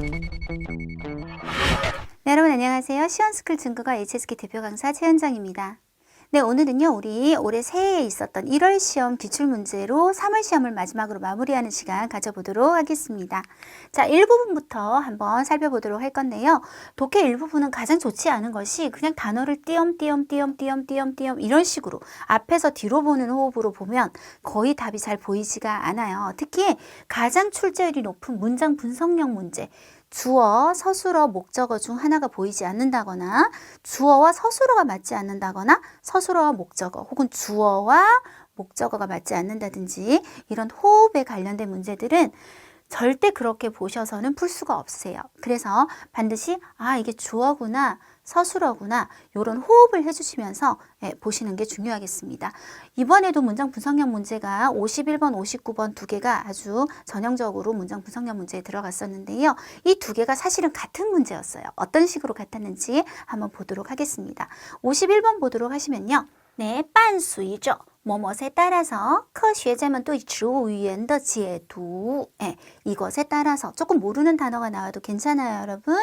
네, 여러분 안녕하세요. 시원스쿨 중국어 HSK 대표 강사 최현정입니다. 네, 오늘은요, 우리 올해 새해에 있었던 1월 시험 기출문제로 3월 시험을 마지막으로 마무리하는 시간 가져보도록 하겠습니다. 자, 일부분부터 한번 살펴보도록 할 건데요. 독해 일부분은 가장 좋지 않은 것이 그냥 단어를 띄엄띄엄 이런 식으로 앞에서 뒤로 보는 호흡으로 보면 거의 답이 잘 보이지가 않아요. 특히 가장 출제율이 높은 문장 분석형 문제, 주어, 서술어, 목적어 중 하나가 보이지 않는다거나 주어와 서술어가 맞지 않는다거나 서술어와 목적어 혹은 주어와 목적어가 맞지 않는다든지 이런 호흡에 관련된 문제들은 절대 그렇게 보셔서는 풀 수가 없으세요. 그래서 반드시 이게 주어구나 서술어구나 이런 호흡을 해주시면서 보시는 게 중요하겠습니다. 이번에도 문장 분석형 문제가 51번, 59번 두 개가 아주 전형적으로 문장 분석형 문제에 들어갔었는데요. 이 두 개가 사실은 같은 문제였어요. 어떤 식으로 같았는지 한번 보도록 하겠습니다. 51번 보도록 하시면요. 네, 伴随着 뭐뭇에 따라서 科学家们对植物语言的解读 이것에 따라서 조금 모르는 단어가 나와도 괜찮아요, 여러분.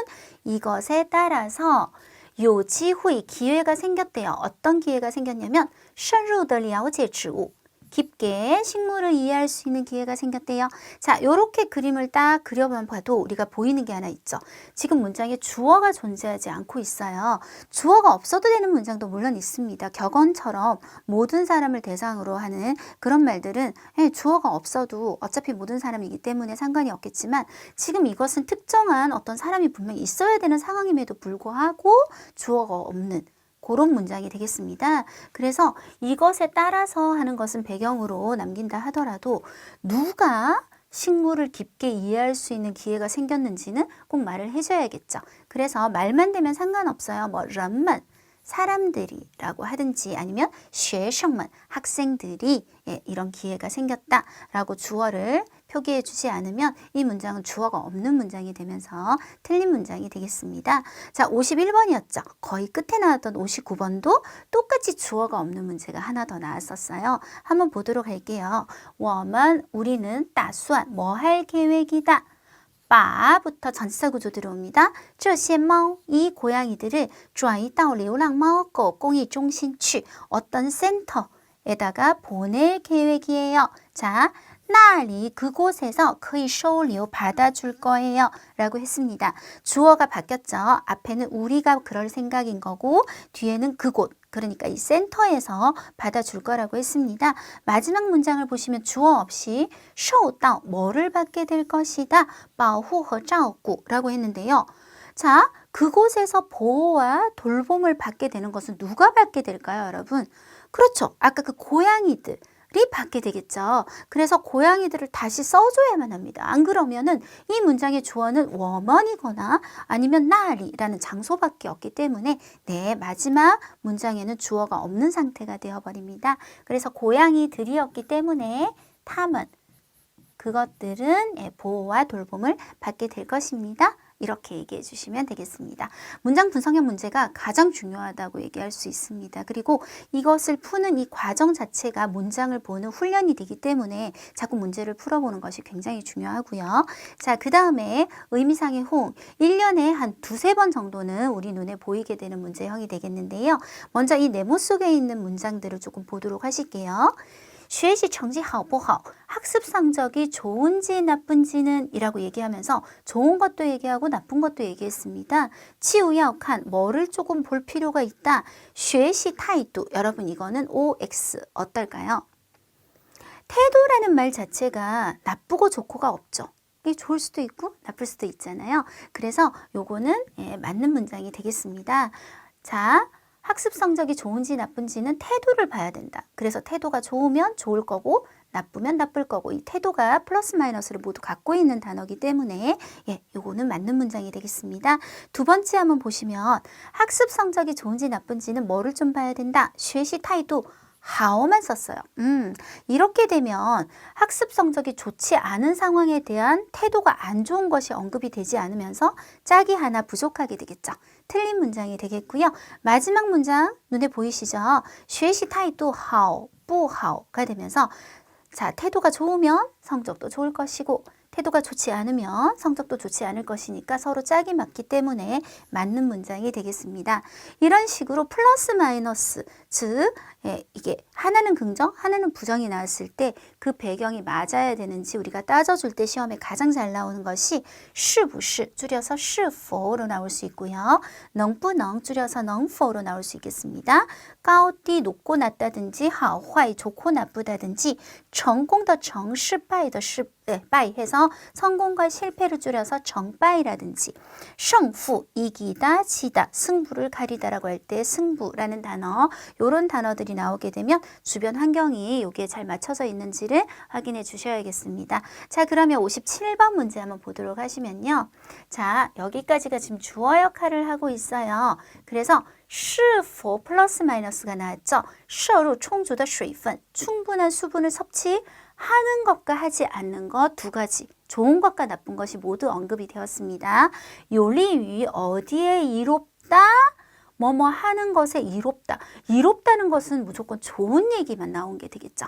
이것에 따라서 有机会 기회가 생겼대요. 어떤 기회가 생겼냐면 深入地了解植物 깊게 식물을 이해할 수 있는 기회가 생겼대요. 자, 이렇게 그림을 딱 그려만 봐도 우리가 보이는 게 하나 있죠. 지금 문장에 주어가 존재하지 않고 있어요. 주어가 없어도 되는 문장도 물론 있습니다. 격언처럼 모든 사람을 대상으로 하는 그런 말들은 주어가 없어도 어차피 모든 사람이기 때문에 상관이 없겠지만 지금 이것은 특정한 어떤 사람이 분명히 있어야 되는 상황임에도 불구하고 주어가 없는 그런 문장이 되겠습니다. 그래서 이것에 따라서 하는 것은 배경으로 남긴다 하더라도 누가 식물을 깊게 이해할 수 있는 기회가 생겼는지는 꼭 말을 해줘야겠죠. 그래서 말만 되면 상관없어요. 뭐人们 사람들이라고 하든지 아니면 学生们 학생들이 이런 기회가 생겼다라고 주어를 표기해 주지 않으면 이 문장은 주어가 없는 문장이 되면서 틀린 문장이 되겠습니다. 자, 51번이었죠. 거의 끝에 나왔던 59번도 똑같이 주어가 없는 문제가 하나 더 나왔었어요. 한번 보도록 할게요. 我们 打算 뭐 할 계획이다. 바부터 전치사 구조 들어옵니다. 这些猫 이 고양이들을 转移到流浪猫狗公益中心去 어떤 센터에다가 보낼 계획이에요. 자, 那里 그곳에서 可以收留 받아줄 거예요 라고 했습니다. 주어가 바뀌었죠. 앞에는 우리가 그럴 생각인 거고 뒤에는 그곳, 그러니까 이 센터에서 받아줄 거라고 했습니다. 마지막 문장을 보시면 주어 없이 受到 뭐를 받게 될 것이다 保护和照顾 라고 했는데요. 자, 그곳에서 보호와 돌봄을 받게 되는 것은 누가 받게 될까요, 여러분? 그렇죠. 아까 그 고양이들 이 받게 되겠죠. 그래서 고양이들을 다시 써줘야만 합니다. 안 그러면은 이 문장의 주어는 我们이거나 아니면 那里라는 장소밖에 없기 때문에 마지막 문장에는 주어가 없는 상태가 되어버립니다. 그래서 고양이들이었기 때문에 他们 그것들은 보호와 돌봄을 받게 될 것입니다. 이렇게 얘기해 주시면 되겠습니다. 문장 분석형 문제가 가장 중요하다고 얘기할 수 있습니다. 그리고 이것을 푸는 이 과정 자체가 문장을 보는 훈련이 되기 때문에 자꾸 문제를 풀어보는 것이 굉장히 중요하고요. 자, 그 다음에 의미상의 호응. 1년에 한 두세 번 정도는 우리 눈에 보이게 되는 문제형이 되겠는데요. 먼저 이 네모 속에 있는 문장들을 조금 보도록 하실게요. 学习成绩好不好 학습 성적이 좋은지 나쁜지는 이라고 얘기하면서 좋은 것도 얘기하고 나쁜 것도 얘기했습니다. 치우야칸 뭐를 조금 볼 필요가 있다. 学习态度 여러분 이거는 OX 어떨까요? 태도라는 말 자체가 나쁘고 좋고가 없죠. 이게 좋을 수도 있고 나쁠 수도 있잖아요. 그래서 요거는 맞는 문장이 되겠습니다. 자, 학습 성적이 좋은지 나쁜지는 태도를 봐야 된다. 그래서 태도가 좋으면 좋을 거고 나쁘면 나쁠 거고 이 태도가 플러스 마이너스를 모두 갖고 있는 단어이기 때문에 요거는 맞는 문장이 되겠습니다. 두 번째 한번 보시면 학습 성적이 좋은지 나쁜지는 뭐를 좀 봐야 된다. 学习态度 하오만 썼어요. 이렇게 되면 학습 성적이 좋지 않은 상황에 대한 태도가 안 좋은 것이 언급이 되지 않으면서 짝이 하나 부족하게 되겠죠. 틀린 문장이 되겠고요. 마지막 문장 눈에 보이시죠? 学习态度好不好가 되면서 자, 태도가 좋으면 성적도 좋을 것이고 태도가 좋지 않으면 성적도 좋지 않을 것이니까 서로 짝이 맞기 때문에 맞는 문장이 되겠습니다. 이런 식으로 플러스 마이너스, 즉 이게 하나는 긍정, 하나는 부정이 나왔을 때 그 배경이 맞아야 되는지 우리가 따져줄 때 시험에 가장 잘 나오는 것이 是不是 줄여서 是否로 나올 수 있고요. 能不能 줄여서 能否로 나올 수 있겠습니다. 高低 높고 낮다든지 好坏 좋고 나쁘다든지 成功的成失败的失 败해서 성공과 실패를 줄여서 정敗라든지 胜负 이기다 지다 승부를 가리다라고 할 때 승부라는 단어 이런 단어들이 나오게 되면 주변 환경이 여기에 잘 맞춰져 있는지를 확인해 주셔야겠습니다. 자, 그러면 57번 문제 한번 보도록 하시면요. 자, 여기까지가 지금 주어 역할을 하고 있어요. 그래서 是否 플러스 마이너스가 나왔죠. 摄入充足的水分 충분한 수분을 섭취하는 것과 하지 않는 것 두 가지. 좋은 것과 나쁜 것이 모두 언급이 되었습니다. 요리위 어디에 이롭다? 뭐뭐 하는 것에 이롭다. 이롭다는 것은 무조건 좋은 얘기만 나온 게 되겠죠.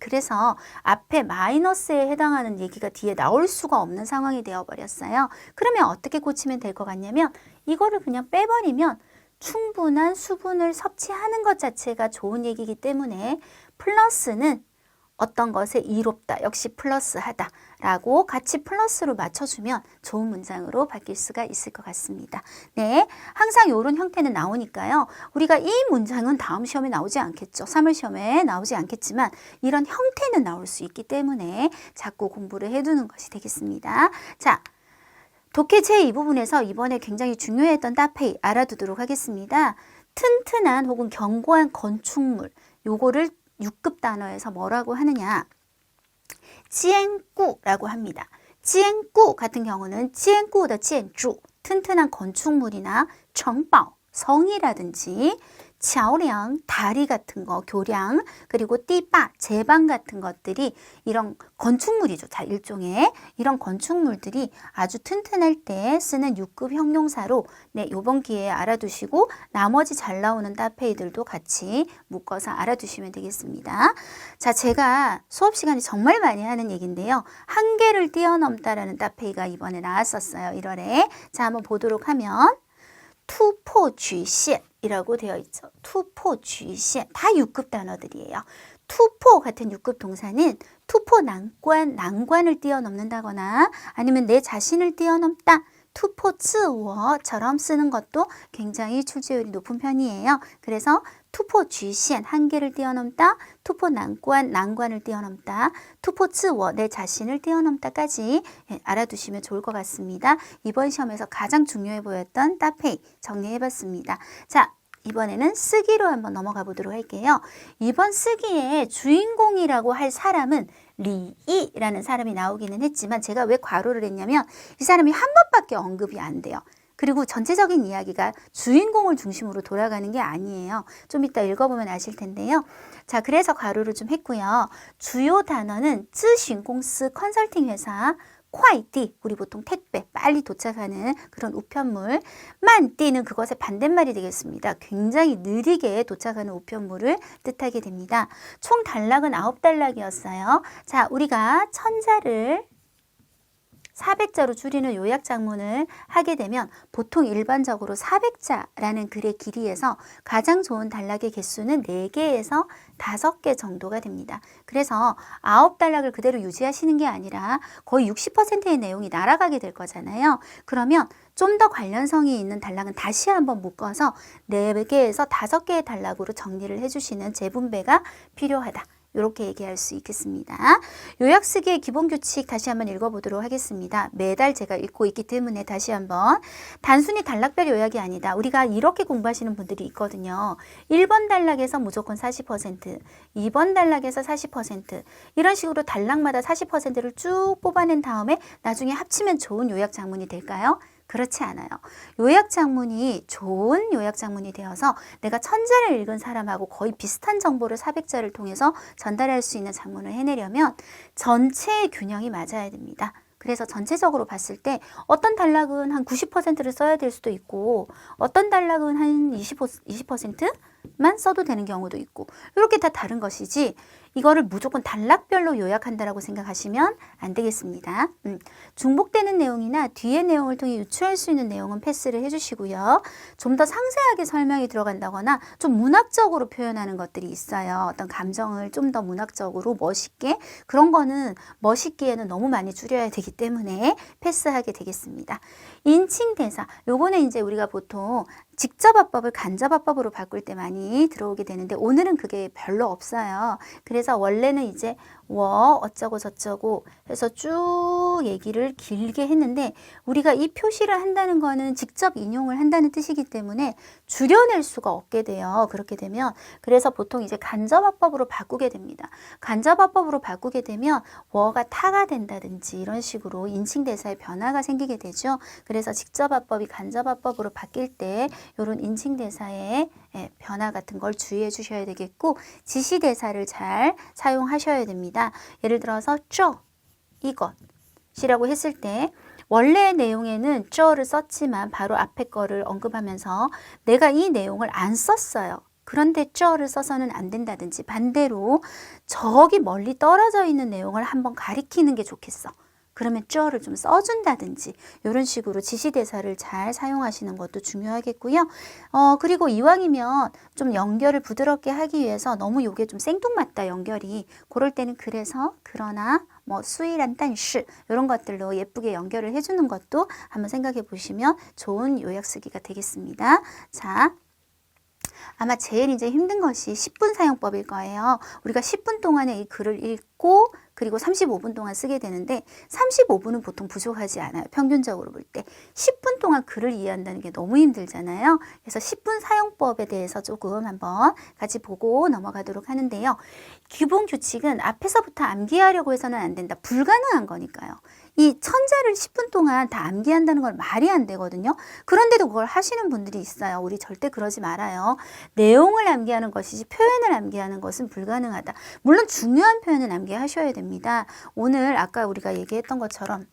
그래서 앞에 마이너스에 해당하는 얘기가 뒤에 나올 수가 없는 상황이 되어버렸어요. 그러면 어떻게 고치면 될 것 같냐면 이거를 그냥 빼버리면 충분한 수분을 섭취하는 것 자체가 좋은 얘기이기 때문에 플러스는 어떤 것에 이롭다, 역시 플러스하다 라고 같이 플러스로 맞춰주면 좋은 문장으로 바뀔 수가 있을 것 같습니다. 네, 항상 이런 형태는 나오니까요. 우리가 이 문장은 다음 시험에 나오지 않겠죠. 3월 시험에 나오지 않겠지만 이런 형태는 나올 수 있기 때문에 자꾸 공부를 해두는 것이 되겠습니다. 자, 독해 제2부분에서 이번에 굉장히 중요했던 따페이 알아두도록 하겠습니다. 튼튼한 혹은 견고한 건축물, 요거를 6급 단어에서 뭐라고 하느냐? 지엔꾸라고 합니다. 지엔꾸 같은 경우는 지엔꾸의 지엔주, 튼튼한 건축물이나 정bao, 성이라든지 桥梁, 다리 같은 거, 교량, 그리고 띠바, 제방 같은 것들이 이런 건축물이죠. 자, 일종의 이런 건축물들이 아주 튼튼할 때 쓰는 6급 형용사로 네, 요번 기회에 알아두시고 나머지 잘 나오는 따페이들도 같이 묶어서 알아두시면 되겠습니다. 자, 제가 수업 시간에 정말 많이 하는 얘기인데요. 한계를 뛰어넘다라는 따페이가 이번에 나왔었어요. 1월에. 자, 한번 보도록 하면 투포局限이라고 되어 있죠. 투포局限 다 6급 단어들이에요. 투포 같은 6급 동사는 투포 난관을 뛰어넘는다거나 아니면 내 자신을 뛰어넘다, 투포 쯔워처럼 쓰는 것도 굉장히 출제율이 높은 편이에요. 그래서 투포 局限 한계를 뛰어넘다, 투포 난관을 뛰어넘다, 투포 쯔워 내 자신을 뛰어넘다까지 알아두시면 좋을 것 같습니다. 이번 시험에서 가장 중요해 보였던 따페이 정리해봤습니다. 자, 이번에는 쓰기로 한번 넘어가 보도록 할게요. 이번 쓰기의 주인공이라고 할 사람은 리이라는 사람이 나오기는 했지만 제가 왜 괄호를 했냐면 이 사람이 한 번밖에 언급이 안 돼요. 그리고 전체적인 이야기가 주인공을 중심으로 돌아가는 게 아니에요. 좀 이따 읽어보면 아실 텐데요. 자, 그래서 괄호를 좀 했고요. 주요 단어는 咨询公司 컨설팅 회사, 快递 우리 보통 택배 빨리 도착하는 그런 우편물, 慢递는 그것의 반대말이 되겠습니다. 굉장히 느리게 도착하는 우편물을 뜻하게 됩니다. 총 단락은 9단락이었어요. 자, 우리가 천자를 400자로 줄이는 요약작문을 하게 되면 보통 일반적으로 400자라는 글의 길이에서 가장 좋은 단락의 개수는 4개에서 5개 정도가 됩니다. 그래서 9단락을 그대로 유지하시는 게 아니라 거의 60%의 내용이 날아가게 될 거잖아요. 그러면 좀 더 관련성이 있는 단락은 다시 한번 묶어서 4개에서 5개의 단락으로 정리를 해주시는 재분배가 필요하다. 이렇게 얘기할 수 있겠습니다. 요약 쓰기의 기본 규칙 다시 한번 읽어보도록 하겠습니다. 매달 제가 읽고 있기 때문에 다시 한번 단순히 단락별 요약이 아니다. 우리가 이렇게 공부하시는 분들이 있거든요. 1번 단락에서 무조건 40%, 2번 단락에서 40% 이런 식으로 단락마다 40%를 쭉 뽑아낸 다음에 나중에 합치면 좋은 요약 작문이 될까요? 그렇지 않아요. 요약작문이 좋은 요약작문이 되어서 내가 천자를 읽은 사람하고 거의 비슷한 정보를 400자를 통해서 전달할 수 있는 작문을 해내려면 전체의 균형이 맞아야 됩니다. 그래서 전체적으로 봤을 때 어떤 단락은 한 90%를 써야 될 수도 있고 어떤 단락은 한 20%? 만 써도 되는 경우도 있고 이렇게 다 다른 것이지 이거를 무조건 단락별로 요약한다라고 생각하시면 안 되겠습니다. 중복되는 내용이나 뒤의 내용을 통해 유추할 수 있는 내용은 패스를 해주시고요. 좀 더 상세하게 설명이 들어간다거나 좀 문학적으로 표현하는 것들이 있어요. 어떤 감정을 좀 더 문학적으로 멋있게 그런 거는 멋있기에는 너무 많이 줄여야 되기 때문에 패스하게 되겠습니다. 인칭 대사 요거는 이제 우리가 보통 직접어법을 간접어법으로 바꿀 때 많이 들어오게 되는데 오늘은 그게 별로 없어요. 그래서 원래는 이제 어쩌고 저쩌고 해서 쭉 얘기를 길게 했는데 우리가 이 표시를 한다는 거는 직접 인용을 한다는 뜻이기 때문에 줄여낼 수가 없게 돼요. 그렇게 되면 그래서 보통 이제 간접어법으로 바꾸게 됩니다. 간접어법으로 바꾸게 되면 워가 타가 된다든지 이런 식으로 인칭대사의 변화가 생기게 되죠. 그래서 직접어법이 간접어법으로 바뀔 때 이런 인칭대사의 변화 같은 걸 주의해 주셔야 되겠고 지시대사를 잘 사용하셔야 됩니다. 예를 들어서 이것이라고 했을 때 원래 내용에는 를 썼지만 바로 앞에 거를 언급하면서 내가 이 내용을 안 썼어요. 그런데 를 써서는 안 된다든지 반대로 저기 멀리 떨어져 있는 내용을 한번 가리키는 게 좋겠어. 그러면 를 좀 써준다든지 이런 식으로 지시대사를 잘 사용하시는 것도 중요하겠고요. 그리고 이왕이면 좀 연결을 부드럽게 하기 위해서 너무 요게 좀 생뚱맞다 연결이 그럴 때는 그래서 그러나 수이란 단시 이런 것들로 예쁘게 연결을 해주는 것도 한번 생각해 보시면 좋은 요약 쓰기가 되겠습니다. 자. 아마 제일 이제 힘든 것이 10분 사용법일 거예요. 우리가 10분 동안에 이 글을 읽고 그리고 35분 동안 쓰게 되는데 35분은 보통 부족하지 않아요. 평균적으로 볼 때. 10분 동안 글을 이해한다는 게 너무 힘들잖아요. 그래서 10분 사용법에 대해서 조금 한번 같이 보고 넘어가도록 하는데요. 기본 규칙은 앞에서부터 암기하려고 해서는 안 된다. 불가능한 거니까요. 이 천자를 10분 동안 다 암기한다는 건 말이 안 되거든요. 그런데도 그걸 하시는 분들이 있어요. 우리 절대 그러지 말아요. 내용을 암기하는 것이지 표현을 암기하는 것은 불가능하다. 물론 중요한 표현은 암기하셔야 됩니다. 오늘 아까 우리가 얘기했던 것처럼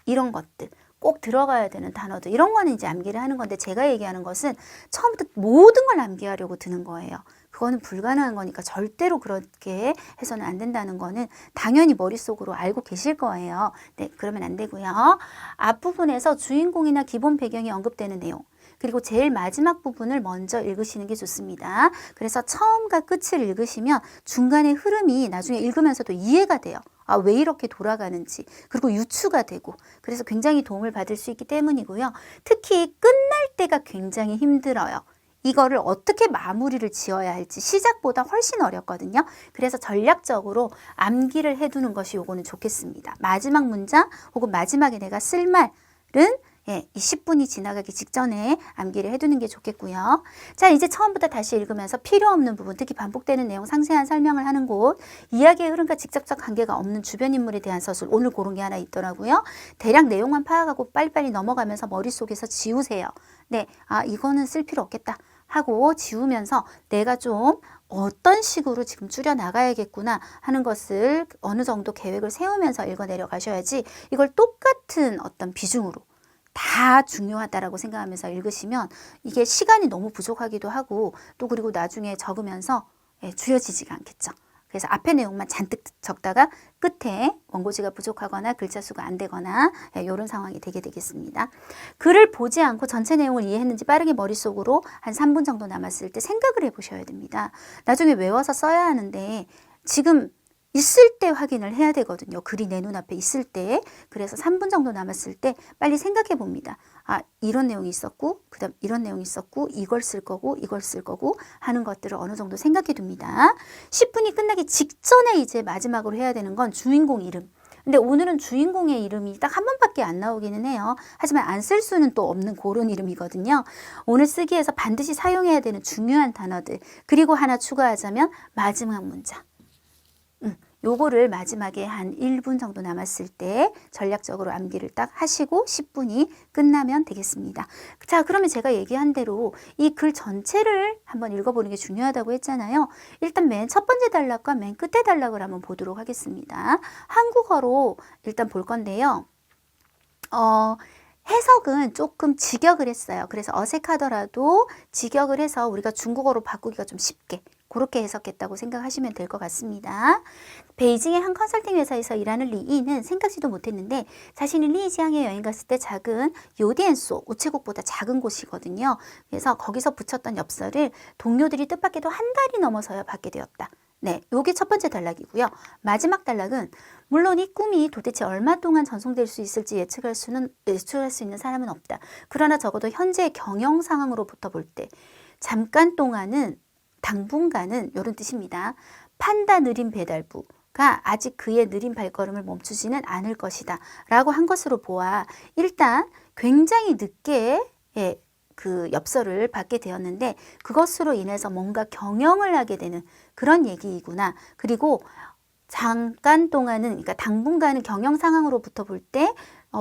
이런 것들 꼭 들어가야 되는 단어들 이런 거는 이제 암기를 하는 건데 제가 얘기하는 것은 처음부터 모든 걸 암기하려고 드는 거예요. 그거는 불가능한 거니까 절대로 그렇게 해서는 안 된다는 거는 당연히 머릿속으로 알고 계실 거예요. 그러면 안 되고요. 앞부분에서 주인공이나 기본 배경이 언급되는 내용 그리고 제일 마지막 부분을 먼저 읽으시는 게 좋습니다. 그래서 처음과 끝을 읽으시면 중간의 흐름이 나중에 읽으면서도 이해가 돼요. 왜 이렇게 돌아가는지 그리고 유추가 되고 그래서 굉장히 도움을 받을 수 있기 때문이고요. 특히 끝날 때가 굉장히 힘들어요. 이거를 어떻게 마무리를 지어야 할지 시작보다 훨씬 어렵거든요. 그래서 전략적으로 암기를 해두는 것이 요거는 좋겠습니다. 마지막 문장 혹은 마지막에 내가 쓸 말은 이 10분이 지나가기 직전에 암기를 해두는 게 좋겠고요. 자, 이제 처음부터 다시 읽으면서 필요 없는 부분, 특히 반복되는 내용 상세한 설명을 하는 곳, 이야기의 흐름과 직접적 관계가 없는 주변 인물에 대한 서술, 오늘 고른 게 하나 있더라고요. 대략 내용만 파악하고 빨리빨리 넘어가면서 머릿속에서 지우세요. 이거는 쓸 필요 없겠다 하고 지우면서 내가 좀 어떤 식으로 지금 줄여 나가야겠구나 하는 것을 어느 정도 계획을 세우면서 읽어 내려가셔야지 이걸 똑같은 어떤 비중으로 다 중요하다라고 생각하면서 읽으시면 이게 시간이 너무 부족하기도 하고 또 그리고 나중에 적으면서 줄여지지가 않겠죠. 그래서 앞에 내용만 잔뜩 적다가 끝에 원고지가 부족하거나 글자 수가 안 되거나 이런 상황이 되게 되겠습니다. 글을 보지 않고 전체 내용을 이해했는지 빠르게 머릿속으로 한 3분 정도 남았을 때 생각을 해보셔야 됩니다. 나중에 외워서 써야 하는데 지금 있을 때 확인을 해야 되거든요. 글이 내 눈앞에 있을 때. 그래서 3분 정도 남았을 때 빨리 생각해 봅니다. 이런 내용이 있었고 그 다음 이런 내용이 있었고 이걸 쓸 거고 이걸 쓸 거고 하는 것들을 어느 정도 생각해 둡니다. 10분이 끝나기 직전에 이제 마지막으로 해야 되는 건 주인공 이름. 근데 오늘은 주인공의 이름이 딱 한 번밖에 안 나오기는 해요. 하지만 안 쓸 수는 또 없는 그런 이름이거든요. 오늘 쓰기에서 반드시 사용해야 되는 중요한 단어들. 그리고 하나 추가하자면 마지막 문장. 요거를 마지막에 한 1분 정도 남았을 때 전략적으로 암기를 딱 하시고 10분이 끝나면 되겠습니다. 자, 그러면 제가 얘기한 대로 이 글 전체를 한번 읽어보는 게 중요하다고 했잖아요. 일단 맨 첫 번째 단락과 맨 끝에 단락을 한번 보도록 하겠습니다. 한국어로 일단 볼 건데요. 해석은 조금 직역을 했어요. 그래서 어색하더라도 직역을 해서 우리가 중국어로 바꾸기가 좀 쉽게 그렇게 해석했다고 생각하시면 될 것 같습니다. 베이징의 한 컨설팅 회사에서 일하는 리이는 생각지도 못했는데 자신이 리지앙에 여행 갔을 때 작은 요디엔소, 우체국보다 작은 곳이거든요. 그래서 거기서 붙였던 엽서를 동료들이 뜻밖에도 한 달이 넘어서야 받게 되었다. 네, 요게 첫 번째 단락이고요. 마지막 단락은 물론 이 꿈이 도대체 얼마 동안 전송될 수 있을지 예측할 수 있는 사람은 없다. 그러나 적어도 현재의 경영 상황으로부터 볼 때 잠깐 동안은 당분간은 이런 뜻입니다. 판다 느린 배달부가 아직 그의 느린 발걸음을 멈추지는 않을 것이다 라고 한 것으로 보아 일단 굉장히 늦게 그 엽서를 받게 되었는데 그것으로 인해서 뭔가 경영을 하게 되는 그런 얘기이구나. 그리고 잠깐 동안은 그러니까 당분간은 경영 상황으로부터 볼 때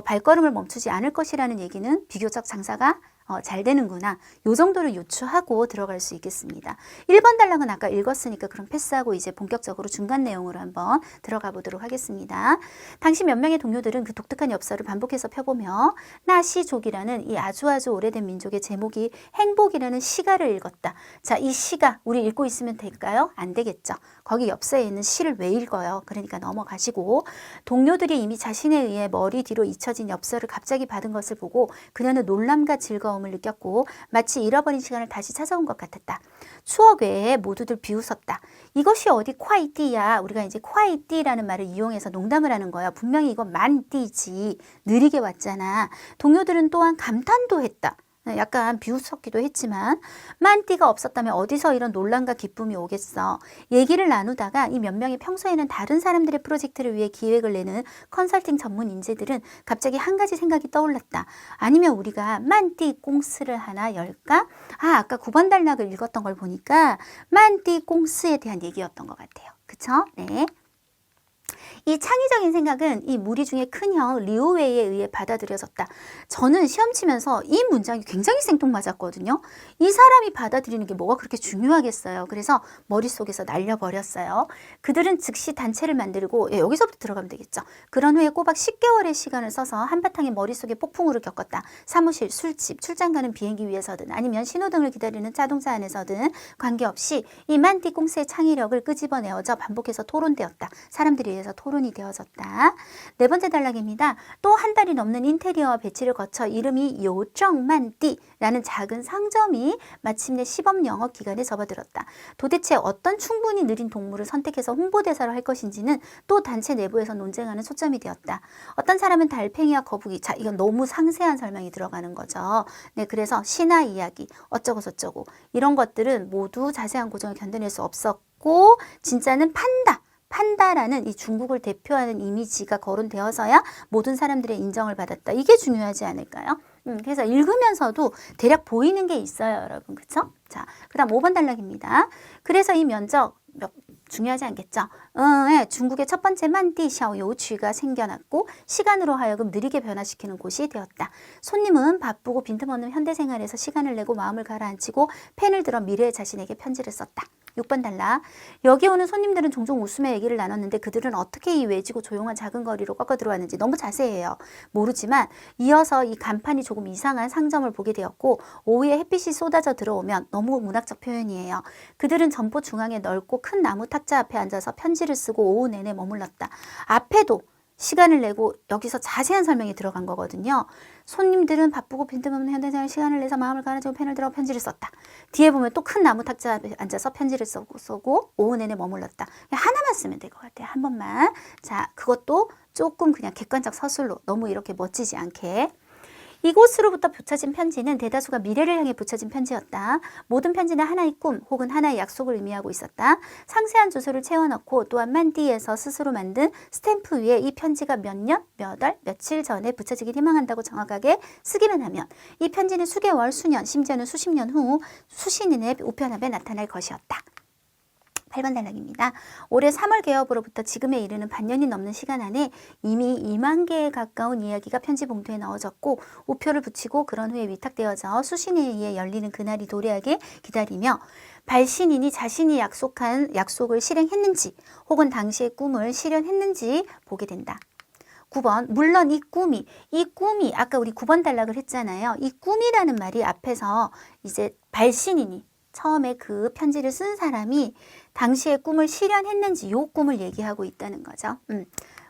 발걸음을 멈추지 않을 것이라는 얘기는 비교적 장사가 잘 되는구나. 요 정도를 유추하고 들어갈 수 있겠습니다. 1번 단락은 아까 읽었으니까 그럼 패스하고 이제 본격적으로 중간 내용으로 한번 들어가 보도록 하겠습니다. 당시 몇 명의 동료들은 그 독특한 엽서를 반복해서 펴보며 나시족이라는 이 아주 오래된 민족의 제목이 행복이라는 시가를 읽었다. 자, 이 시가 우리 읽고 있으면 될까요? 안 되겠죠. 거기 엽서에 있는 시를 왜 읽어요? 그러니까 넘어가시고 동료들이 이미 자신에 의해 머리 뒤로 잊혀진 엽서를 갑자기 받은 것을 보고 그녀는 놀람과 즐거움을 느꼈고 마치 잃어버린 시간을 다시 찾아온 것 같았다. 추억 외에 모두들 비웃었다. 이것이 어디 콰이띠야. 우리가 이제 콰이띠라는 말을 이용해서 농담을 하는 거야. 분명히 이건 만띠지. 느리게 왔잖아. 동료들은 또한 감탄도 했다. 약간 비웃었기도 했지만 만띠가 없었다면 어디서 이런 논란과 기쁨이 오겠어. 얘기를 나누다가 이 몇 명이 평소에는 다른 사람들의 프로젝트를 위해 기획을 내는 컨설팅 전문 인재들은 갑자기 한 가지 생각이 떠올랐다. 아니면 우리가 만띠 꽁스를 하나 열까? 아까 9번 단락을 읽었던 걸 보니까 만띠 꽁스에 대한 얘기였던 것 같아요. 그쵸? 네. 이 창의적인 생각은 이 무리 중에 큰형 리오웨이에 의해 받아들여졌다. 저는 시험 치면서 이 문장이 굉장히 생뚱맞았거든요. 이 사람이 받아들이는 게 뭐가 그렇게 중요하겠어요. 그래서 머릿속에서 날려버렸어요. 그들은 즉시 단체를 만들고 여기서부터 들어가면 되겠죠. 그런 후에 꼬박 10개월의 시간을 써서 한바탕의 머릿속에 폭풍우를 겪었다. 사무실, 술집, 출장 가는 비행기 위에서든 아니면 신호등을 기다리는 자동차 안에서든 관계없이 이 만띠 꽁스의 창의력을 끄집어내어져 반복해서 토론되었다. 사람들에 의해서 토론이 되어졌다. 네 번째 단락입니다. 또 한 달이 넘는 인테리어와 배치를 거쳐 이름이 요정만띠라는 작은 상점이 마침내 시범 영업 기간에 접어들었다. 도대체 어떤 충분히 느린 동물을 선택해서 홍보대사로 할 것인지는 또 단체 내부에서 논쟁하는 초점이 되었다. 어떤 사람은 달팽이와 거북이, 자 이건 너무 상세한 설명이 들어가는 거죠. 네, 그래서 신화 이야기 어쩌고 저쩌고 이런 것들은 모두 자세한 고정을 견뎌낼 수 없었고 진짜는 판다라는 이 중국을 대표하는 이미지가 거론되어서야 모든 사람들의 인정을 받았다. 이게 중요하지 않을까요? 그래서 읽으면서도 대략 보이는 게 있어요, 여러분. 그쵸? 자, 그 다음 5번 단락입니다. 그래서 이 면적, 중요하지 않겠죠? 중국의 첫 번째 만띠 샤오요취가 생겨났고 시간으로 하여금 느리게 변화시키는 곳이 되었다. 손님은 바쁘고 빈틈없는 현대생활에서 시간을 내고 마음을 가라앉히고 펜을 들어 미래의 자신에게 편지를 썼다. 6번 단락. 여기 오는 손님들은 종종 웃으며 얘기를 나눴는데 그들은 어떻게 이 외지고 조용한 작은 거리로 꺾어 들어왔는지 너무 자세해요. 모르지만 이어서 이 간판이 조금 이상한 상점을 보게 되었고 오후에 햇빛이 쏟아져 들어오면 너무 문학적 표현이에요. 그들은 점포 중앙에 넓고 큰 나무 탁자 앞에 앉아서 편지를 쓰고 오후 내내 머물렀다. 앞에도 시간을 내고 여기서 자세한 설명이 들어간 거거든요. 손님들은 바쁘고 빈틈없는 현대생활 시간을 내서 마음을 가라앉히고 펜을 들어 편지를 썼다. 뒤에 보면 또 큰 나무 탁자 앞에 앉아서 편지를 쓰고 오후 내내 머물렀다. 하나만 쓰면 될 것 같아요. 한 번만. 자, 그것도 조금 그냥 객관적 서술로 너무 이렇게 멋지지 않게. 이곳으로부터 붙여진 편지는 대다수가 미래를 향해 붙여진 편지였다. 모든 편지는 하나의 꿈 혹은 하나의 약속을 의미하고 있었다. 상세한 주소를 채워넣고 또한 만띠에서 스스로 만든 스탬프 위에 이 편지가 몇 년, 몇 월, 며칠 전에 붙여지길 희망한다고 정확하게 쓰기만 하면 이 편지는 수개월, 수년, 심지어는 수십 년 후 수신인의 우편함에 나타날 것이었다. 8번 단락입니다. 올해 3월 개업으로부터 지금에 이르는 반년이 넘는 시간 안에 이미 2만 개에 가까운 이야기가 편지 봉투에 넣어졌고 우표를 붙이고 그런 후에 위탁되어져 수신에 의해 열리는 그날이 도래하게 기다리며 발신인이 자신이 약속한 약속을 실행했는지 혹은 당시의 꿈을 실현했는지 보게 된다. 9번 물론 이 꿈이 아까 우리 9번 단락을 했잖아요. 이 꿈이라는 말이 앞에서 이제 발신인이 처음에 그 편지를 쓴 사람이 당시에 꿈을 실현했는지 요 꿈을 얘기하고 있다는 거죠.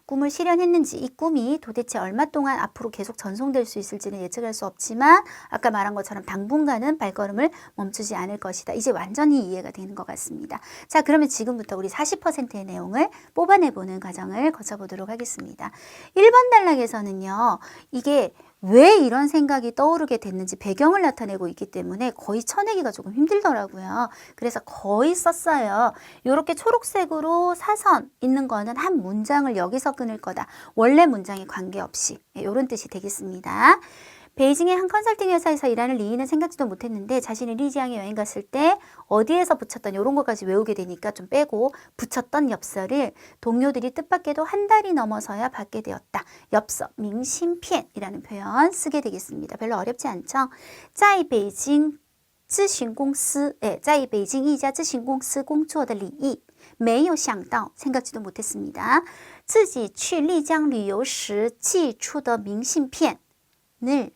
꿈을 실현했는지 이 꿈이 도대체 얼마 동안 앞으로 계속 전송될 수 있을지는 예측할 수 없지만 아까 말한 것처럼 당분간은 발걸음을 멈추지 않을 것이다. 이제 완전히 이해가 되는 것 같습니다. 자, 그러면 지금부터 우리 40%의 내용을 뽑아내보는 과정을 거쳐보도록 하겠습니다. 1번 단락에서는요. 이게 왜 이런 생각이 떠오르게 됐는지 배경을 나타내고 있기 때문에 거의 쳐내기가 조금 힘들더라고요. 그래서 거의 썼어요. 이렇게 초록색으로 사선 있는 거는 한 문장을 여기서 끊을 거다. 원래 문장에 관계없이 이런 뜻이 되겠습니다. 베이징의 한 컨설팅 회사에서 일하는 리는 생각지도 못했는데 자신이 리지앙에 여행 갔을 때 어디에서 붙였던 이런 것까지 외우게 되니까 좀 빼고 붙였던 엽서를 동료들이 뜻밖에도 한 달이 넘어서야 받게 되었다. 엽서, 밍신피엔이라는 표현 쓰게 되겠습니다. 별로 어렵지 않죠? 在北京咨询公司在北京一家咨询公司工作的李毅没有想到 생각지도 못했습니다. 自己去丽江旅游时寄出的明信片을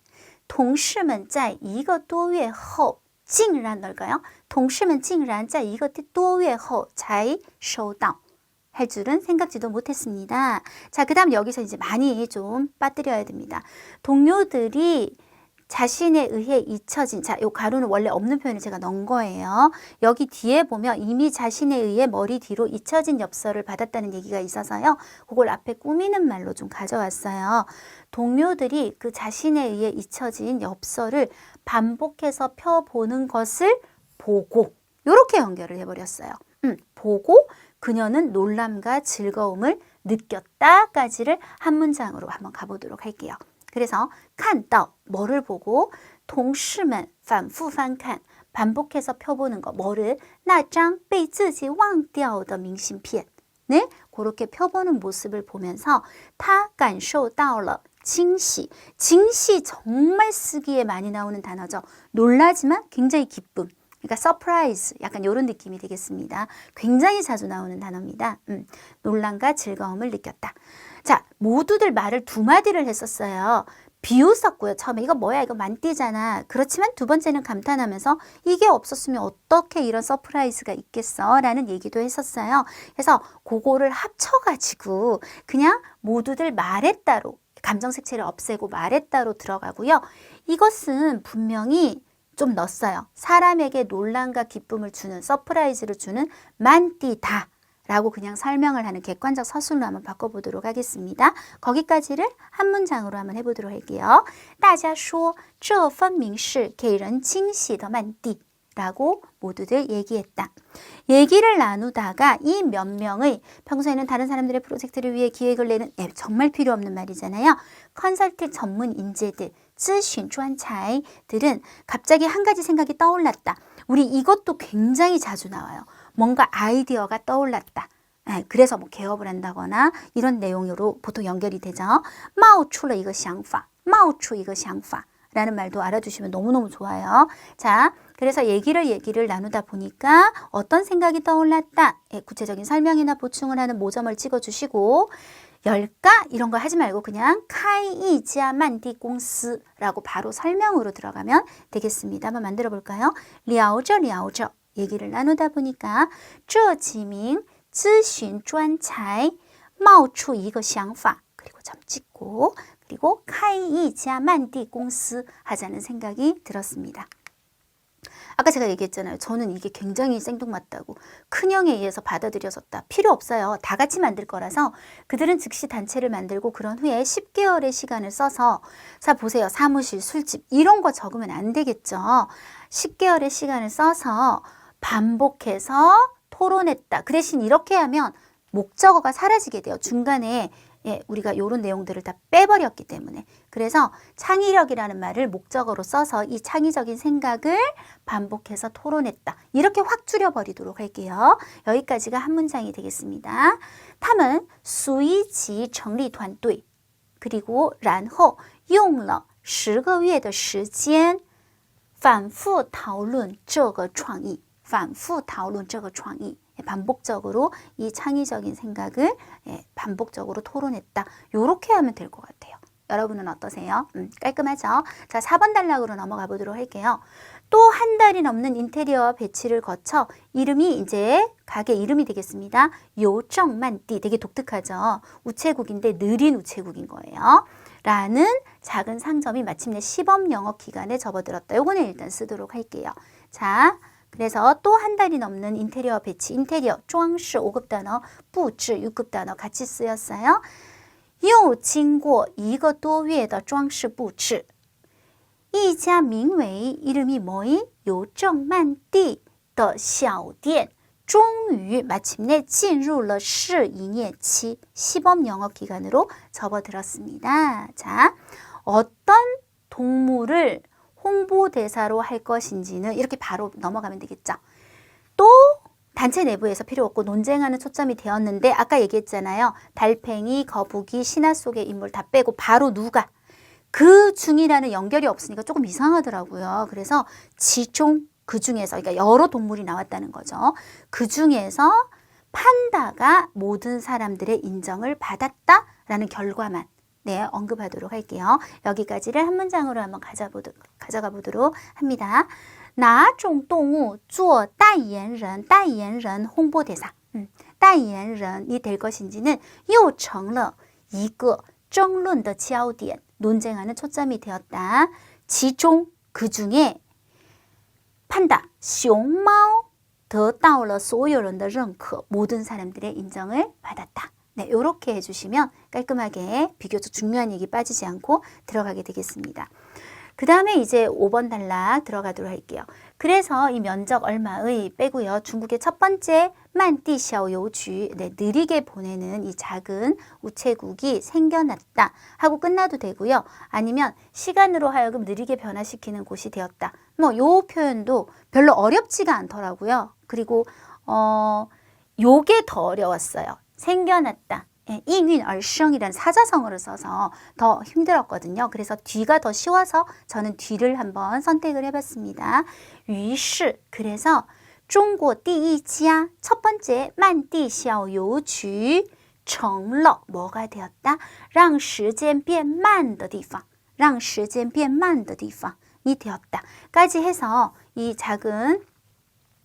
同事们在一个多月后竟然뭘까요? 同事们竟然在一个多月后才收到 할 줄은 생각지도 못했습니다. 자, 그 다음 여기서 이제 많이 좀 빠뜨려야 됩니다. 동료들이 자신에 의해 잊혀진, 자, 요 가로는 원래 없는 표현을 제가 넣은 거예요. 여기 뒤에 보면 이미 자신에 의해 머리 뒤로 잊혀진 엽서를 받았다는 얘기가 있어서요. 그걸 앞에 꾸미는 말로 좀 가져왔어요. 동료들이 그 자신에 의해 잊혀진 엽서를 반복해서 펴보는 것을 보고 이렇게 연결을 해버렸어요. 보고 그녀는 놀람과 즐거움을 느꼈다까지를 한 문장으로 한번 가보도록 할게요. 그래서 看到 뭐를 보고 同事们反复翻看 반복해서 펴보는 거 뭐를 那张被自己忘掉的明信片 네? 그렇게 펴보는 모습을 보면서 他感受到了惊喜 惊喜 정말 쓰기에 많이 나오는 단어죠. 놀라지만 굉장히 기쁨 그러니까 서프라이즈 약간 이런 느낌이 되겠습니다. 굉장히 자주 나오는 단어입니다. 놀람과 즐거움을 느꼈다. 자, 모두들 말을 두 마디를 했었어요. 비웃었고요. 처음에 이거 뭐야 이거 만띠잖아. 그렇지만 두 번째는 감탄하면서 이게 없었으면 어떻게 이런 서프라이즈가 있겠어 라는 얘기도 했었어요. 그래서 그거를 합쳐가지고 그냥 모두들 말에 따로 감정 색채를 없애고 말에 따로 들어가고요. 이것은 분명히 좀 넣었어요. 사람에게 논란과 기쁨을 주는 서프라이즈를 주는 만띠다 라고 그냥 설명을 하는 객관적 서술로 한번 바꿔보도록 하겠습니다. 거기까지를 한 문장으로 한번 해보도록 할게요. 大家说这分明是给人惊喜的满地 라고 모두들 얘기했다. 얘기를 나누다가 이 몇 명의 평소에는 다른 사람들의 프로젝트를 위해 기획을 내는 정말 필요 없는 말이잖아요. 컨설팅 전문 인재들, 咨询专才들은 갑자기 한 가지 생각이 떠올랐다. 우리 이것도 굉장히 자주 나와요. 뭔가 아이디어가 떠올랐다. 그래서 뭐 개업을 한다거나 이런 내용으로 보통 연결이 되죠. 冒出了一个想法,冒出一个想法 라는 말도 알아두시면 너무너무 좋아요. 자, 그래서 얘기를 나누다 보니까 어떤 생각이 떠올랐다. 구체적인 설명이나 보충을 하는 모점을 찍어주시고 열까? 이런 거 하지 말고 그냥 카이이지아 만디 공스라고 바로 설명으로 들어가면 되겠습니다. 한번 만들어 볼까요? 聊着聊着 얘기를 나누다 보니까 这几名咨询专才冒出一个想法 그리고 점 찍고 그리고 카이이지아 만디 공스 하자는 생각이 들었습니다. 아까 제가 얘기했잖아요. 저는 이게 굉장히 생뚱맞다고. 큰형에 의해서 받아들여졌다. 필요 없어요. 다 같이 만들 거라서 그들은 즉시 단체를 만들고 그런 후에 10개월의 시간을 써서 자 보세요. 사무실, 술집 이런 거 적으면 안 되겠죠. 10개월의 시간을 써서 반복해서 토론했다. 그 대신 이렇게 하면 목적어가 사라지게 돼요. 중간에 우리가 이런 내용들을 다 빼버렸기 때문에 그래서 창의력이라는 말을 목적어로 써서 이 창의적인 생각을 반복해서 토론했다. 이렇게 확 줄여버리도록 할게요. 여기까지가 한 문장이 되겠습니다. 他们随即成立团队 그리고 然后用了10个月的时间反复讨论这个创意反复讨论这个创意 반복적으로 이 창의적인 생각을 반복적으로 토론했다. 요렇게 하면 될 것 같아요. 여러분은 어떠세요? 깔끔하죠? 자, 4번 단락으로 넘어가 보도록 할게요. 또 한 달이 넘는 인테리어 배치를 거쳐 이름이 이제 가게 이름이 되겠습니다. 요정만띠, 되게 독특하죠? 우체국인데 느린 우체국인 거예요. 라는 작은 상점이 마침내 시범 영업 기간에 접어들었다. 요거는 일단 쓰도록 할게요. 자, 그래서 또 한 달이 넘는 인테리어 배치, 인테리어, 装饰 5급 단어, 布置 6급 단어 같이 쓰였어요. 又经过一个多月的装饰布置，一家名为 이름이 뭐이? 邮政慢递的小店终于 마침내 进入了试营业期 시범 영업 기간으로 접어들었습니다. 자, 어떤 동물을 홍보대사로 할 것인지는 이렇게 바로 넘어가면 되겠죠. 또 단체 내부에서 필요 없고 논쟁하는 초점이 되었는데 아까 얘기했잖아요. 달팽이, 거북이, 신화 속의 인물 다 빼고 바로 누가? 그 중이라는 연결이 없으니까 조금 이상하더라고요. 그래서 지종 그 중에서 그러니까 여러 동물이 나왔다는 거죠. 그 중에서 판다가 모든 사람들의 인정을 받았다라는 결과만 언급하도록 할게요. 여기까지를 한 문장으로 한번 가져가 보도록 합니다. 哪种动物做代言人 代言人 홍보대사 代言人이 될 것인지는 又成了一个争论的焦点 논쟁하는 초점이 되었다. 지종 그 중에 판다 熊猫得到了所有人的认可 모든 사람들의 인정을 받았다. 네, 이렇게 해주시면 깔끔하게 비교적 중요한 얘기 빠지지 않고 들어가게 되겠습니다. 그 다음에 이제 5번 단락 들어가도록 할게요. 그래서 이 면적 얼마의 빼고요. 중국의 첫 번째 만띠샤오요주 느리게 보내는 이 작은 우체국이 생겨났다 하고 끝나도 되고요. 아니면 시간으로 하여금 느리게 변화시키는 곳이 되었다. 뭐 요 표현도 별로 어렵지가 않더라고요. 그리고 요게 더 어려웠어요. 생겨났다. 잉윈 얼성이라는 사자성어를 써서 더 힘들었거든요. 그래서 뒤가 더 쉬워서 저는 뒤를 한번 선택을 해봤습니다. 于是 그래서 中国第一家 첫 번째 慢地小邮局成了 뭐가 되었다? 让时间变慢的地方让时间变慢的地方이 되었다. 까지 해서 이 작은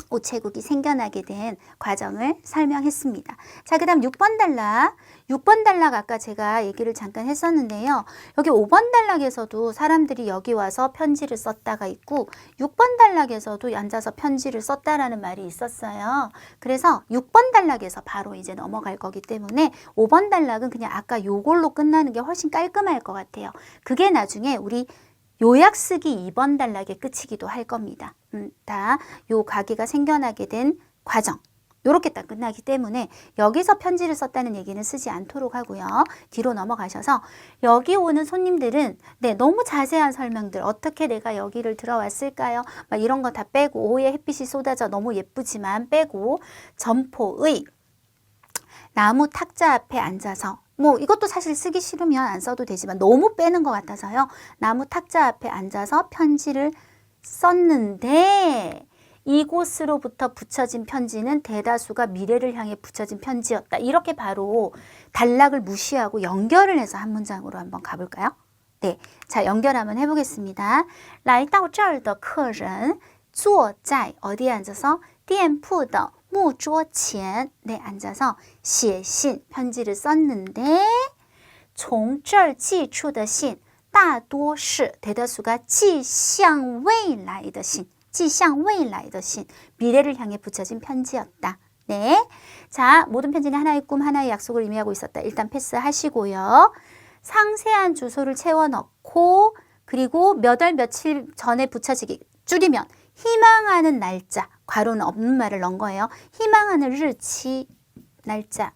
우체국이 생겨나게 된 과정을 설명했습니다. 자, 그 다음 6번 단락. 6번 단락 아까 제가 얘기를 잠깐 했었는데요. 여기 5번 단락에서도 사람들이 여기 와서 편지를 썼다가 있고 6번 단락에서도 앉아서 편지를 썼다라는 말이 있었어요. 그래서 6번 단락에서 바로 이제 넘어갈 거기 때문에 5번 단락은 그냥 아까 요걸로 끝나는 게 훨씬 깔끔할 것 같아요. 그게 나중에 우리 요약 쓰기 2번 단락의 끝이기도 할 겁니다. 다 요 가게가 생겨나게 된 과정 요렇게 딱 끝나기 때문에 여기서 편지를 썼다는 얘기는 쓰지 않도록 하고요. 뒤로 넘어가셔서 여기 오는 손님들은 너무 자세한 설명들 어떻게 내가 여기를 들어왔을까요? 막 이런 거 다 빼고 오후에 햇빛이 쏟아져 너무 예쁘지만 빼고 점포의 나무 탁자 앞에 앉아서 뭐 이것도 사실 쓰기 싫으면 안 써도 되지만 너무 빼는 것 같아서요. 나무 탁자 앞에 앉아서 편지를 썼는데 이곳으로부터 붙여진 편지는 대다수가 미래를 향해 붙여진 편지였다. 이렇게 바로 단락을 무시하고 연결을 해서 한 문장으로 한번 가볼까요? 네, 자 연결 한번 해보겠습니다. 来到这儿的客人坐在 어디에 앉아서 店铺的木桌前 앉아서 写信 편지를 썼는데 从这儿寄出的信大多是 대다수가 寄向未来的信 寄向未来的信 미래를 향해 붙여진 편지였다. 네, 자 모든 편지는 하나의 꿈 하나의 약속을 의미하고 있었다. 일단 패스하시고요. 상세한 주소를 채워 넣고 그리고 몇 월 며칠 전에 붙여지기 줄이면 희망하는 날짜 괄호는 없는 말을 넣은 거예요. 희망하는日期 날짜를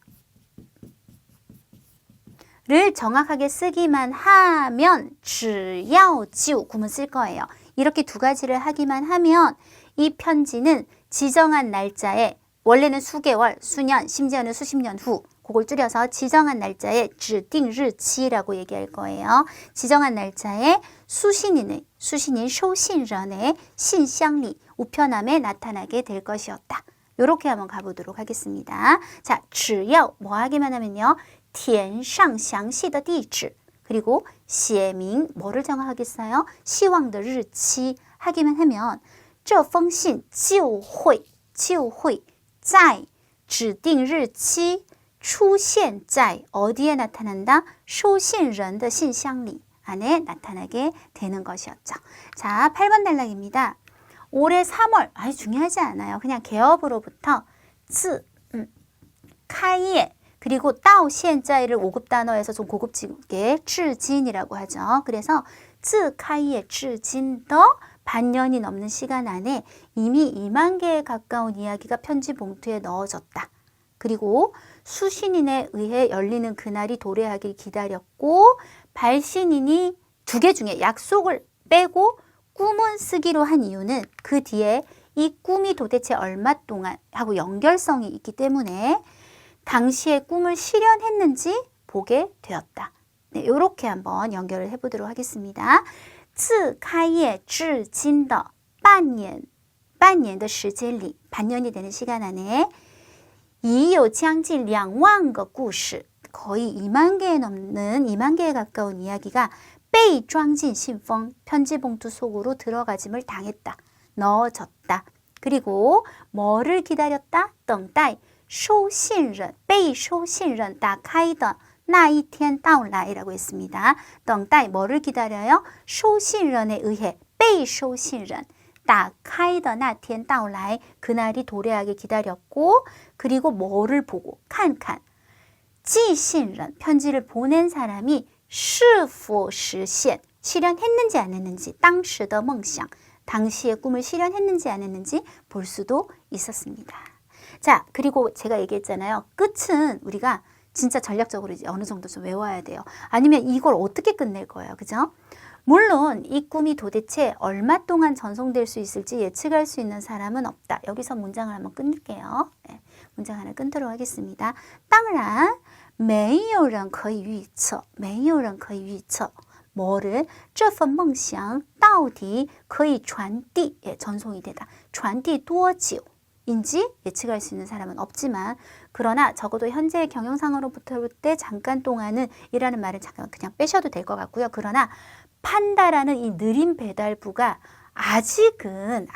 정확하게 쓰기만 하면 只要就 구문 쓸 거예요. 이렇게 두 가지를 하기만 하면 이 편지는 지정한 날짜에 원래는 수개월, 수년, 심지어는 수십 년 후 그걸 줄여서 지정한 날짜에 指定日期라고 얘기할 거예요. 지정한 날짜에 수신인收信人의信箱里우편함에 나타나게 될 것이었다. 요렇게 한번 가보도록 하겠습니다. 자, 只要 뭐 하기만 하면요. 填上详细的地址 그리고 写明 뭐를 정하겠어요? 希望的日期 하기만 하면 这封信就会在指定日期出现在 어디에 나타난다? 收信人的信箱里 안에 나타나게 되는 것이었죠. 자, 8번 단락입니다. 올해 3월, 아주 중요하지 않아요. 그냥 개업으로부터 自, 开业 그리고 到现在를 5급 단어에서 좀 고급지게 至今이라고 하죠. 그래서 自开业至今的반년이 넘는 시간 안에 이미 2만 개에 가까운 이야기가 편지 봉투에 넣어졌다. 그리고 수신인에 의해 열리는 그날이 도래하길 기다렸고 발신인이 2개 중에 약속을 빼고 꿈은 쓰기로 한 이유는 그 뒤에 이 꿈이 도대체 얼마 동안 하고 연결성이 있기 때문에 당시의 꿈을 실현했는지 보게 되었다. 네, 이렇게 한번 연결을 해보도록 하겠습니다. 自开业至今的半年的时间里 반년이 되는 시간 안에 已有将近2万个故事 거의 2만 개에 넘는 2만 개에 가까운 이야기가 被装进信封 편지 봉투 속으로 들어가짐을 당했다. 넣어졌다. 그리고 뭐를 기다렸다? 等待收信人被收信人打开的那一天到来라고 했습니다. 等待 뭐를 기다려요? 收信人에 의해 被收信人打开的那天到来 그날이 도래하게 기다렸고 그리고 뭐를 보고 看看寄信人 편지를 보낸 사람이 是否实现 실현했는지 안 했는지 当时的梦想 당시의 꿈을 실현했는지 안 했는지 볼 수도 있었습니다. 자, 그리고 제가 얘기했잖아요. 끝은 우리가 진짜 전략적으로 이제 어느 정도 좀 외워야 돼요. 아니면 이걸 어떻게 끝낼 거예요. 그죠? 물론 이 꿈이 도대체 얼마 동안 전송될 수 있을지 예측할 수 있는 사람은 없다. 여기서 문장을 한번 끊을게요. 네, 문장 하나 끊도록 하겠습니다. 当然没有人可以预测뭐를 这份梦想到底可以传递 전송이 되다. 传递多久 인지 예측할 수 있는 사람은 없지만 그러나 적어도 현재의 경영상으로부터 볼 때 잠깐 동안은 이라는 말을 잠깐 그냥 빼셔도 될 것 같고요. 그러나 판다라는 이 느린 배달부가 아직은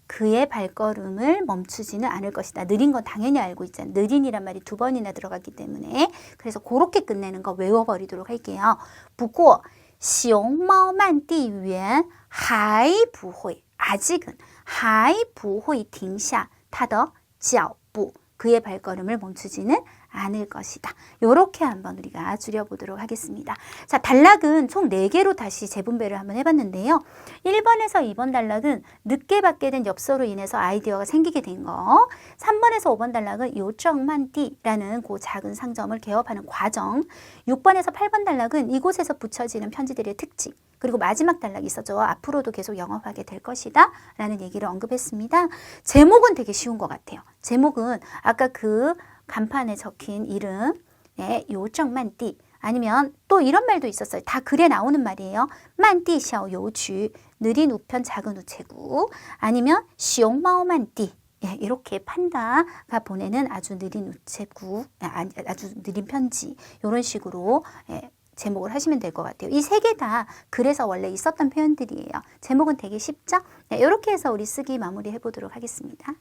그의 발걸음을 멈추지는 않을 것이다. 느린 건 당연히 알고 있잖아요. 느린이란 말이 2번이나 들어갔기 때문에 그래서 그렇게 끝내는 거 외워버리도록 할게요. 不过熊猫慢地缘还不会 아직은 还不会停下他的脚步 그의 발걸음을 멈추지는 않을 것이다. 이렇게 한번 우리가 줄여보도록 하겠습니다. 자, 단락은 총 4개로 다시 재분배를 한번 해봤는데요. 1번에서 2번 단락은 늦게 받게 된 엽서로 인해서 아이디어가 생기게 된 거. 3번에서 5번 단락은 요정만띠라는 그 작은 상점을 개업하는 과정. 6번에서 8번 단락은 이곳에서 붙여지는 편지들의 특징. 그리고 마지막 단락이 있었죠. 앞으로도 계속 영업하게 될 것이다 라는 얘기를 언급했습니다. 제목은 되게 쉬운 것 같아요. 제목은 아까 그 간판에 적힌 이름, 네, 요정만띠 아니면 또 이런 말도 있었어요. 다 글에 나오는 말이에요. 만띠 샤오 요주, 느린 우편 작은 우체국 아니면 시옹마오만띠 예, 이렇게 판다가 보내는 아주 느린 우체국, 아주 느린 편지 이런 식으로 예, 제목을 하시면 될 것 같아요. 이 3개 다 글에서 원래 있었던 표현들이에요. 제목은 되게 쉽죠? 네, 이렇게 해서 우리 쓰기 마무리 해보도록 하겠습니다.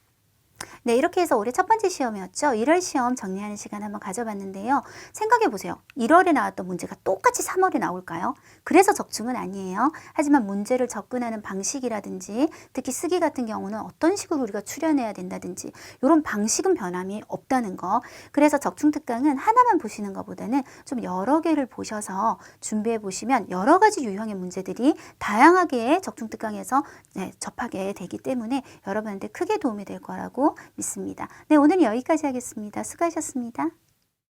네, 이렇게 해서 올해 첫 번째 시험이었죠. 1월 시험 정리하는 시간 한번 가져봤는데요. 생각해 보세요. 1월에 나왔던 문제가 똑같이 3월에 나올까요? 그래서 적중은 아니에요. 하지만 문제를 접근하는 방식이라든지 특히 쓰기 같은 경우는 어떤 식으로 우리가 추려내야 된다든지 이런 방식은 변함이 없다는 거. 그래서 적중특강은 하나만 보시는 것보다는 좀 여러 개를 보셔서 준비해 보시면 여러 가지 유형의 문제들이 다양하게 적중특강에서 네, 접하게 되기 때문에 여러분한테 크게 도움이 될 거라고 믿습니다. 네, 오늘은 여기까지 하겠습니다. 수고하셨습니다.